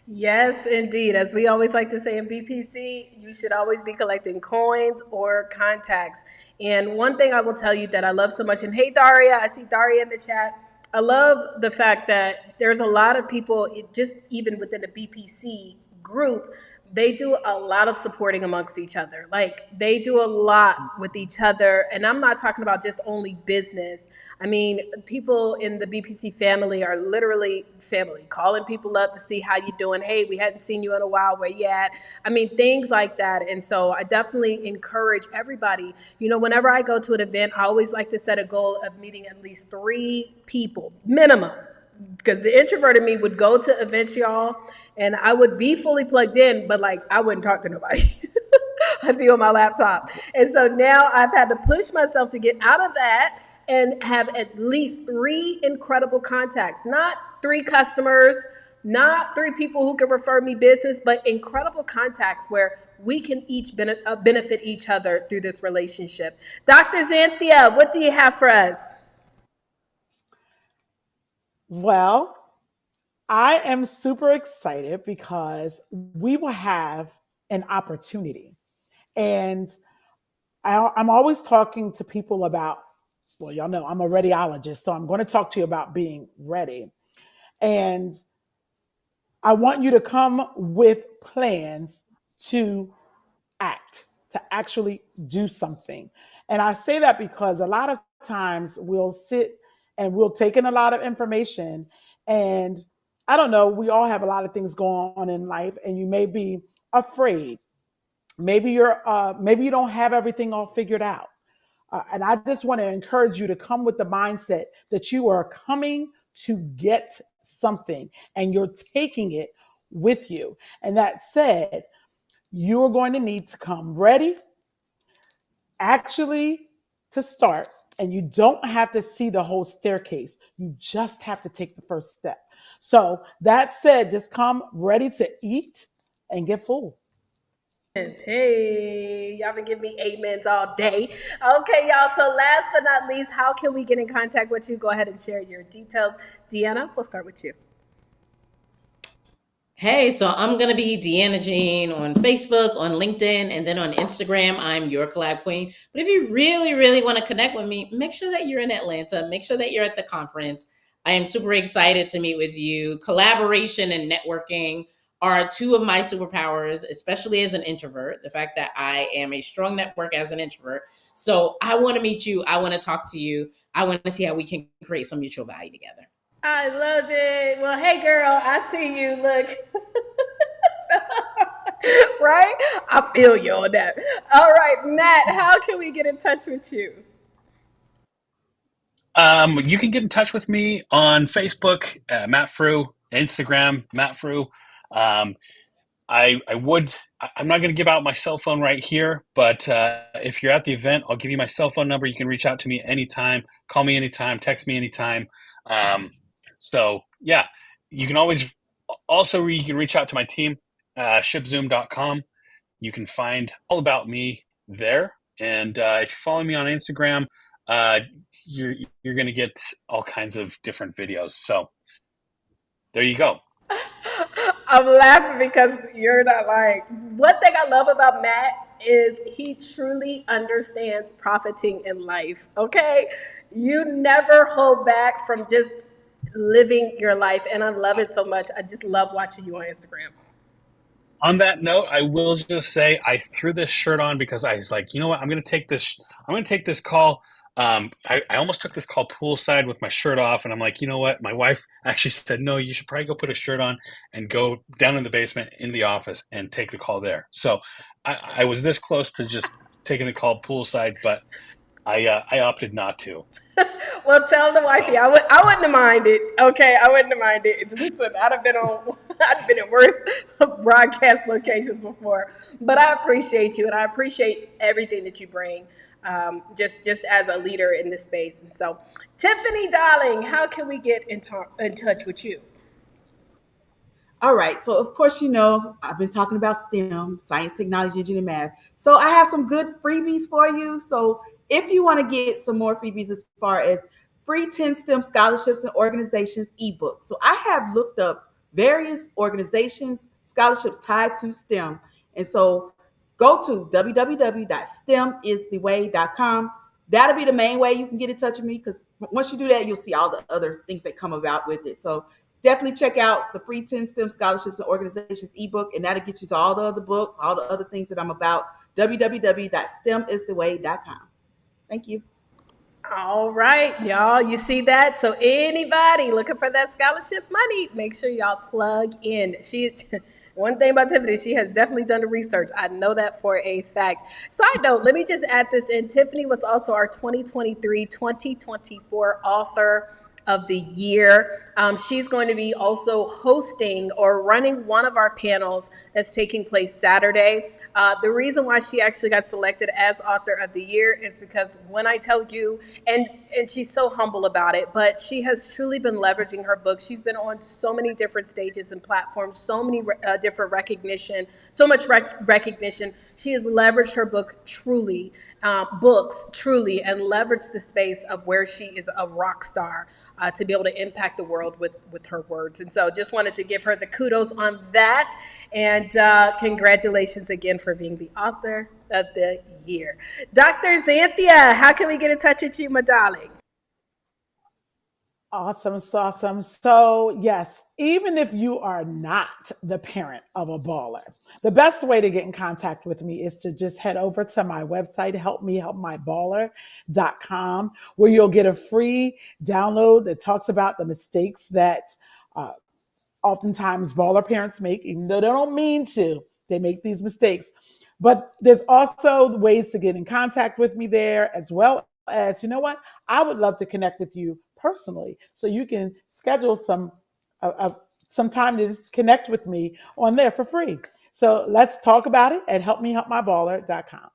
Yes, indeed. As we always like to say in BPC, you should always be collecting coins or contacts. And one thing I will tell you that I love so much, and hey, Daria, I see Daria in the chat. I love the fact that there's a lot of people, just even within the BPC group, they do a lot of supporting amongst each other. Like they do a lot with each other. And I'm not talking about just only business. I mean, people in the BPC family are literally family, calling people up to see how you doing. Hey, we hadn't seen you in a while. Where you at? I mean, things like that. And so I definitely encourage everybody. Whenever I go to an event, I always like to set a goal of meeting at least 3 people minimum, because the introvert in me would go to events, y'all, and I would be fully plugged in, but like I wouldn't talk to nobody. I'd be on my laptop. And so now I've had to push myself to get out of that and have at least 3 incredible contacts, not 3 customers, not 3 people who can refer me business, but incredible contacts where we can each benefit each other through this relationship. Dr. Xanthia, what do you have for us? Well, I am super excited because we will have an opportunity. And I'm always talking to people about, well, y'all know I'm a radiologist, so I'm going to talk to you about being ready. And I want you to come with plans to act, to actually do something. And I say that because a lot of times we'll sit and we'll take in a lot of information. And I don't know, we all have a lot of things going on in life, and you may be afraid. Maybe you don't have everything all figured out. And I just want to encourage you to come with the mindset that you are coming to get something and you're taking it with you. And that said, you're going to need to come ready, actually, to start. And you don't have to see the whole staircase. You just have to take the first step. So that said, just come ready to eat and get full. Hey, y'all been giving me amens all day. Okay, y'all. So last but not least, how can we get in contact with you? Go ahead and share your details. Deanna, we'll start with you. Hey, so I'm going to be Deanna Jean on Facebook, on LinkedIn, and then on Instagram, I'm your collab queen. But if you really, really want to connect with me, make sure that you're in Atlanta. Make sure that you're at the conference. I am super excited to meet with you. Collaboration and networking are two of my superpowers, especially as an introvert, the fact that I am a strong network as an introvert. So I want to meet you. I want to talk to you. I want to see how we can create some mutual value together. I love it. Well, hey, girl, I see you. Look. Right? I feel you on that. All right, Matt, how can we get in touch with you? You can get in touch with me on Facebook, Matt Frew, Instagram, Matt Frew. Um, I'm not going to give out my cell phone right here, but if you're at the event, I'll give you my cell phone number. You can reach out to me anytime, call me anytime, text me anytime. So yeah, you can reach out to my team, shipzoom.com. You can find all about me there. And if you follow me on Instagram, you're going to get all kinds of different videos. So there you go. I'm laughing because you're not lying. One thing I love about Matt is he truly understands profiting in life. Okay? You never hold back from just living your life. And I love it so much. I just love watching you on Instagram. On that note, I will just say I threw this shirt on because I was like, you know what, I'm going to take this call. I almost took this call poolside with my shirt off, and I'm like, you know what? My wife actually said, no, you should probably go put a shirt on and go down in the basement in the office and take the call there. So I was this close to just taking the call poolside, but I opted not to. Well, tell the wifey I wouldn't have minded. Okay, I wouldn't have minded. Listen, I'd been in worse broadcast locations before, but I appreciate you, and I appreciate everything that you bring, just as a leader in this space. And so, Tiffany, darling, how can we get in touch with you? All right. So, of course, I've been talking about STEM, science, technology, engineering, math. So I have some good freebies for you. So if you want to get some more freebies as far as free 10 STEM scholarships and organizations ebook. So I have looked up various organizations, scholarships tied to STEM. And so go to www.stemisthe.way.com. That'll be the main way you can get in touch with me, because once you do that, you'll see all the other things that come about with it. So definitely check out the free 10 STEM scholarships and organizations ebook, and that'll get you to all the other books, all the other things that I'm about. www.stemisthe.way.com. Thank you. All right, y'all, you see that? So anybody looking for that scholarship money, make sure y'all plug in. One thing about Tiffany, she has definitely done the research. I know that for a fact. Side note, let me just add this in. Tiffany was also our 2023-2024 author of the year. She's going to be also hosting or running one of our panels that's taking place Saturday. The reason why she actually got selected as author of the year is because when I tell you, and she's so humble about it, but she has truly been leveraging her book. She's been on so many different stages and platforms, so many different recognition. She has leveraged her books truly, and leveraged the space of where she is a rock star. To be able to impact the world with her words. And so just wanted to give her the kudos on that. And congratulations again for being the author of the year. Dr. Xanthia, how can we get in touch with you, my darling? Awesome, so awesome. So, yes, even if you are not the parent of a baller, the best way to get in contact with me is to just head over to my website, helpmehelpmyballer.com, where you'll get a free download that talks about the mistakes that uh, oftentimes baller parents make, even though they don't mean to, they make these mistakes. But there's also ways to get in contact with me there, as well as, you know what, I would love to connect with you personally. So you can schedule some time to just connect with me on there for free. So let's talk about it at helpmehelpmyballer.com.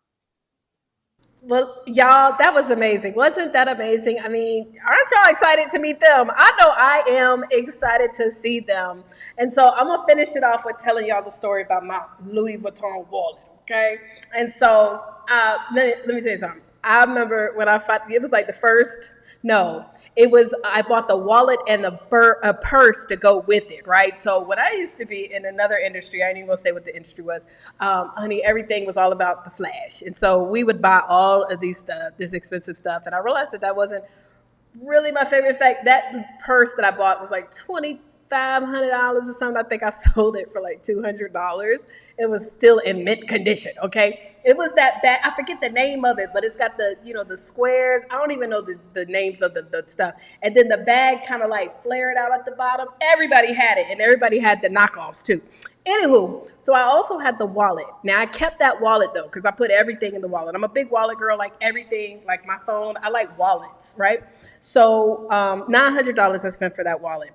Well, y'all, that was amazing. Wasn't that amazing? I mean, aren't y'all excited to meet them? I know I am excited to see them. And so I'm going to finish it off with telling y'all the story about my Louis Vuitton wallet, okay? And so let me tell you something. I remember when it was like the first, no, it was, I bought the wallet and a purse to go with it, right? So when I used to be in another industry, I ain't even gonna say what the industry was, honey, everything was all about the flash. And so we would buy all of this expensive stuff. And I realized that wasn't really my favorite. Fact, that purse that I bought was like $2,500 or something. I think I sold it for like $200. It was still in mint condition. Okay, it was that bad. I forget the name of it, but it's got the squares. I don't even know the names of the stuff. And then the bag kind of like flared out at the bottom. Everybody had it, and everybody had the knockoffs too. Anywho, so I also had the wallet. Now I kept that wallet though, because I put everything in the wallet. I'm a big wallet girl, like everything, like my phone. I like wallets, right? So $900 I spent for that wallet.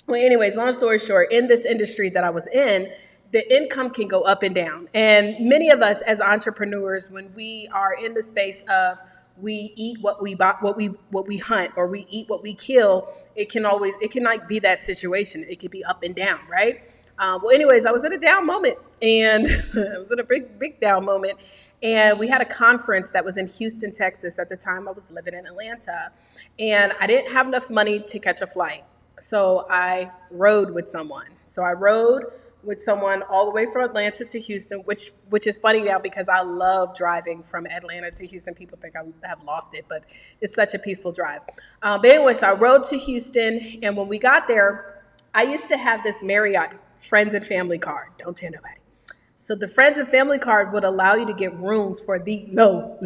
Well, anyways, long story short, in this industry that I was in, the income can go up and down. And many of us as entrepreneurs, when we are in the space of we eat what we buy, what we hunt, or we eat what we kill, it can like be that situation. It can be up and down, right? Well, anyways, I was in a down moment, and I was in a big down moment. And we had a conference that was in Houston, Texas. At the time, I was living in Atlanta, and I didn't have enough money to catch a flight. So I rode with someone. So I rode with someone all the way from Atlanta to Houston, which is funny now because I love driving from Atlanta to Houston. People think I have lost it, but it's such a peaceful drive. But anyway, so I rode to Houston, and when we got there, I used to have this Marriott friends and family card. Don't tell nobody. So the friends and family card would allow you to get rooms for the low,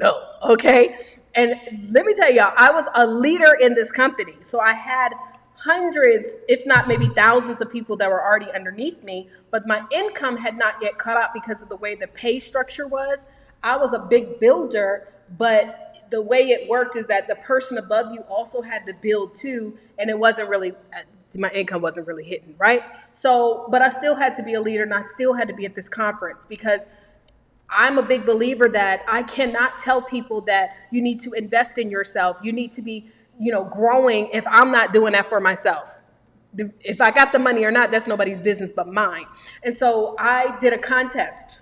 okay? And let me tell y'all, I was a leader in this company. So I had hundreds, if not maybe thousands of people that were already underneath me, but my income had not yet caught up because of the way the pay structure was. I was a big builder, but the way it worked is that the person above you also had to build too, and it wasn't really, my income wasn't really hitting, right? So, but I still had to be a leader, and I still had to be at this conference because I'm a big believer that I cannot tell people that you need to invest in yourself. You need to be, growing if I'm not doing that for myself. If I got the money or not, that's nobody's business but mine. And so I did a contest.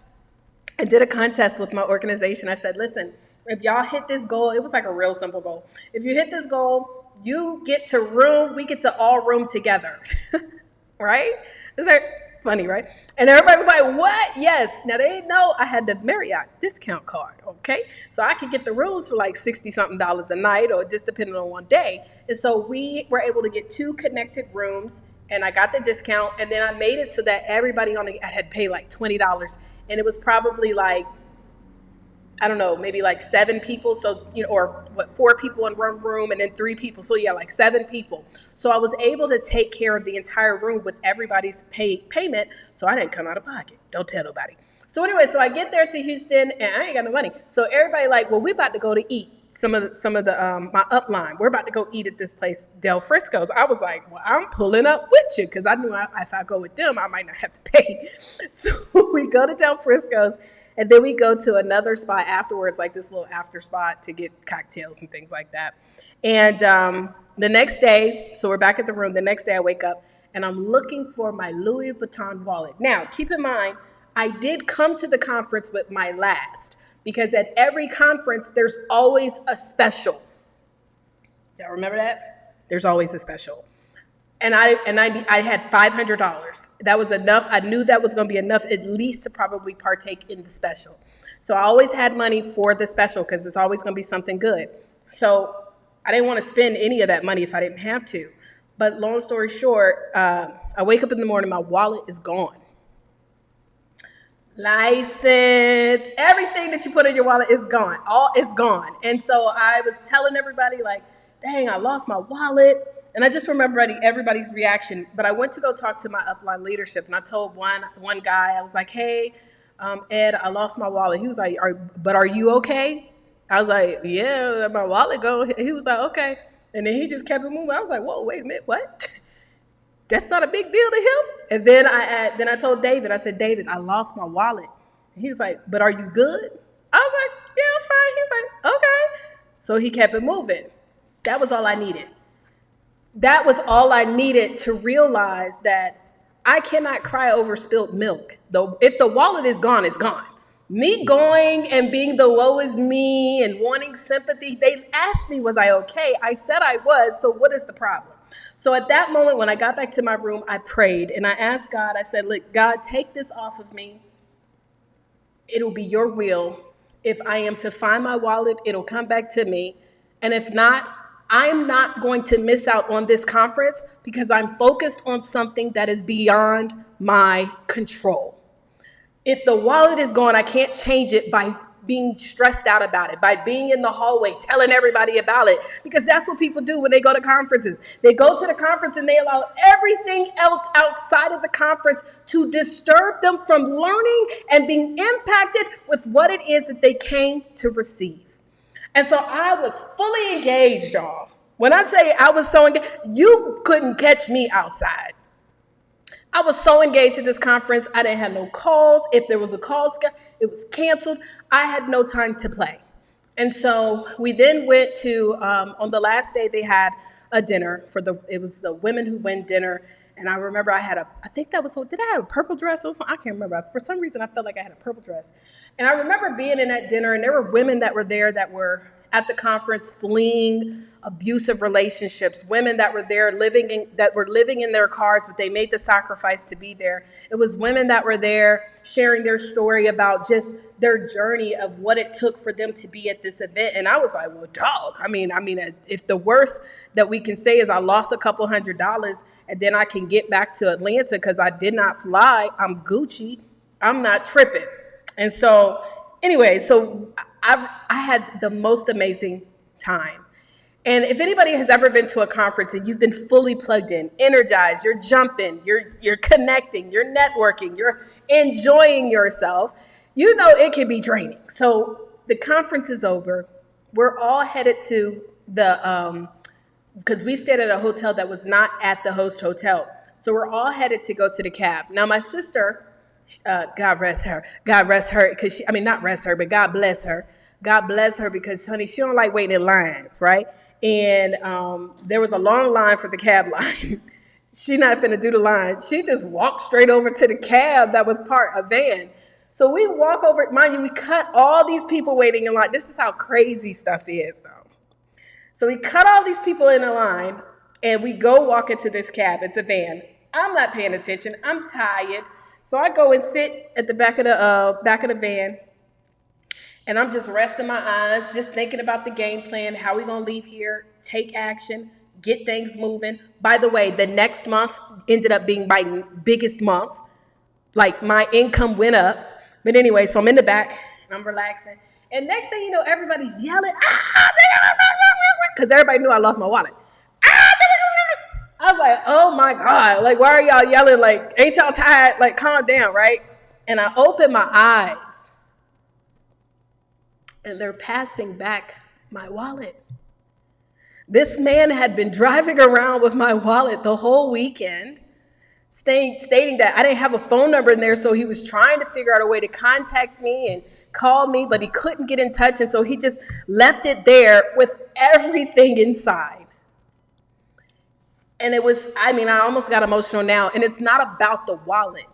With my organization. I said, listen, if y'all hit this goal, it was like a real simple goal. If you hit this goal, we get to all room together. Right? Is that funny, right? And everybody was like, what? Yes. Now they didn't know I had the Marriott discount card, okay? So I could get the rooms for like $60-something a night, or just depending on one day. And so we were able to get 2 connected rooms, and I got the discount, and then I made it so that everybody I had paid like $20, and it was probably like, I don't know, maybe like 7 people. So, 4 people in one room and then 3 people. So yeah, like 7 people. So I was able to take care of the entire room with everybody's payment. So I didn't come out of pocket. Don't tell nobody. So anyway, so I get there to Houston and I ain't got no money. So everybody like, well, we about to go to eat. Some of the my upline, we're about to go eat at this place, Del Frisco's. I was like, well, I'm pulling up with you, because I knew if I go with them, I might not have to pay. So we go to Del Frisco's. And then we go to another spot afterwards, like this little after spot, to get cocktails and things like that. And the next day, so we're back at the room. The next day I wake up and I'm looking for my Louis Vuitton wallet. Now, keep in mind, I did come to the conference with my last, because at every conference, there's always a special. Y'all remember that? There's always a special. And I had $500. That was enough. I knew that was going to be enough at least to probably partake in the special. So I always had money for the special because it's always going to be something good. So I didn't want to spend any of that money if I didn't have to. But long story short, I wake up in the morning, my wallet is gone. License, everything that you put in your wallet is gone. All is gone. And so I was telling everybody, like, dang, I lost my wallet. And I just remember everybody's reaction. But I went to go talk to my upline leadership, and I told one guy, I was like, hey, Ed, I lost my wallet. He was like, but are you okay? I was like, yeah, my wallet gone. He was like, okay. And then he just kept it moving. I was like, whoa, wait a minute, what? That's not a big deal to him. And then I told David, I said, David, I lost my wallet. And he was like, but are you good? I was like, yeah, I'm fine. He's like, okay. So he kept it moving. That was all I needed. That was all I needed to realize that I cannot cry over spilled milk. Though if the wallet is gone, it's gone. Me going and being the woe is me and wanting sympathy, they asked me, was I okay? I said I was, so what is the problem? So at that moment, when I got back to my room, I prayed and I asked God, I said, look, God, take this off of me. It'll be your will. If I am to find my wallet, it'll come back to me. And if not, I'm not going to miss out on this conference because I'm focused on something that is beyond my control. If the wallet is gone, I can't change it by being stressed out about it, by being in the hallway telling everybody about it, because that's what people do when they go to conferences. They go to the conference and they allow everything else outside of the conference to disturb them from learning and being impacted with what it is that they came to receive. And so I was fully engaged, y'all. When I say I was so engaged, you couldn't catch me outside. I was so engaged at this conference. I didn't have no calls. If there was a call, it was canceled. I had no time to play. And so we then went to, on the last day, they had a dinner it was the Women Who Win dinner. And I remember did I have a purple dress or something? I can't remember. For some reason, I felt like I had a purple dress. And I remember being in that dinner, and there were women that were there that were at the conference fleeing abusive relationships, women that were there living in their cars, but they made the sacrifice to be there. It was women that were there sharing their story about just their journey of what it took for them to be at this event. And I was like, well, dog, I mean, if the worst that we can say is I lost a couple $100 and then I can get back to Atlanta because I did not fly, I'm Gucci, I'm not tripping. And so anyway, I had the most amazing time. And if anybody has ever been to a conference and you've been fully plugged in, energized, you're jumping, you're connecting, you're networking, you're enjoying yourself, you know it can be draining. So the conference is over. We're all headed to because we stayed at a hotel that was not at the host hotel. So we're all headed to go to the cab. Now my sister, God bless her, because God bless her. God bless her because, honey, she don't like waiting in lines, right? And there was a long line for the cab line. She not finna do the line. She just walked straight over to the cab that was a van. So we walk over, mind you, we cut all these people waiting in line. This is how crazy stuff is, though. So we cut all these people in a line, and we go walk into this cab. It's a van. I'm not paying attention. I'm tired. So I go and sit at the back of the van. And I'm just resting my eyes, just thinking about the game plan, how we gonna leave here, take action, get things moving. By the way, the next month ended up being my biggest month. Like my income went up. But anyway, so I'm in the back and I'm relaxing. And next thing you know, everybody's yelling, because everybody knew I lost my wallet. I was like, oh my God, like, why are y'all yelling? Like, ain't y'all tired? Like, calm down, right? And I open my eyes. And they're passing back my wallet. This man had been driving around with my wallet the whole weekend, stating that I didn't have a phone number in there, so he was trying to figure out a way to contact me and call me, but he couldn't get in touch, and so he just left it there with everything inside. And I almost got emotional now, and it's not about the wallet.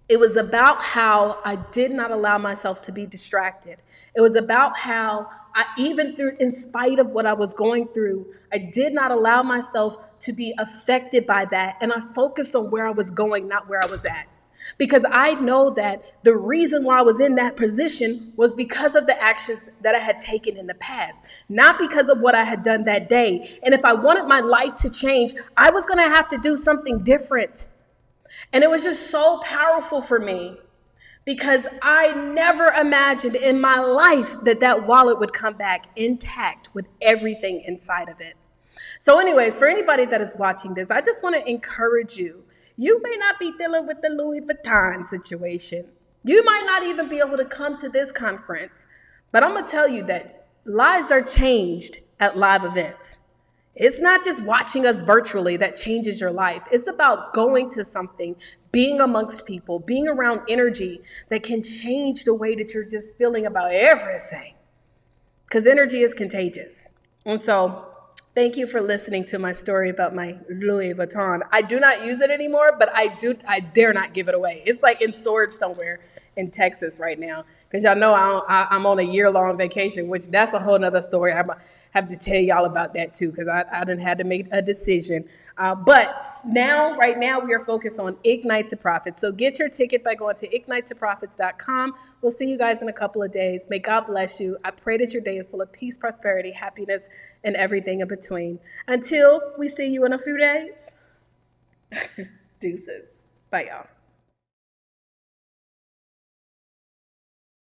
It was about how I did not allow myself to be distracted. It was about how in spite of what I was going through, I did not allow myself to be affected by that. And I focused on where I was going, not where I was at. because I know that the reason why I was in that position was because of the actions that I had taken in the past, not because of what I had done that day. And if I wanted my life to change, I was going to have to do something different. And it was just so powerful for me because I never imagined in my life that that wallet would come back intact with everything inside of it. So anyways, for anybody that is watching this, I just want to encourage you. You may not be dealing with the Louis Vuitton situation. You might not even be able to come to this conference, but I'm going to tell you that lives are changed at live events. It's not just watching us virtually that changes your life. It's about going to something, being amongst people, being around energy that can change the way that you're just feeling about everything. Because energy is contagious. And so thank you for listening to my story about my Louis Vuitton. I do not use it anymore, but I dare not give it away. It's like in storage somewhere in Texas right now. Because y'all know I'm on a year-long vacation, which that's a whole nother story. I have to tell y'all about that too, because I done had to make a decision. But right now, we are focused on Ignite to Profit. So get your ticket by going to ignitetопроfits.com. We'll see you guys in a couple of days. May God bless you. I pray that your day is full of peace, prosperity, happiness, and everything in between. Until we see you in a few days, deuces. Bye, y'all.